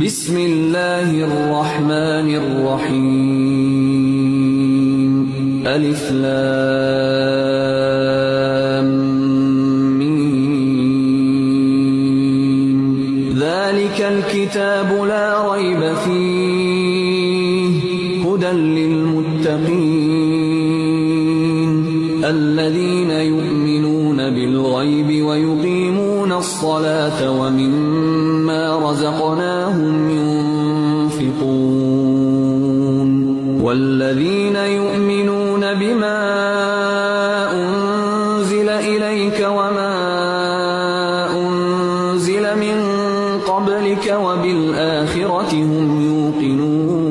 بسم الله الرحمن الرحيم ألف لام ميم ذلك الكتاب لا ريب فيه هدى للمتقين الذين يؤمنون بالغيب ويقيمون الصلاة ومما رزقناهم ينفقون والذين يؤمنون بما أنزل إليك وما أنزل من قبلك وبالآخرة هم يوقنون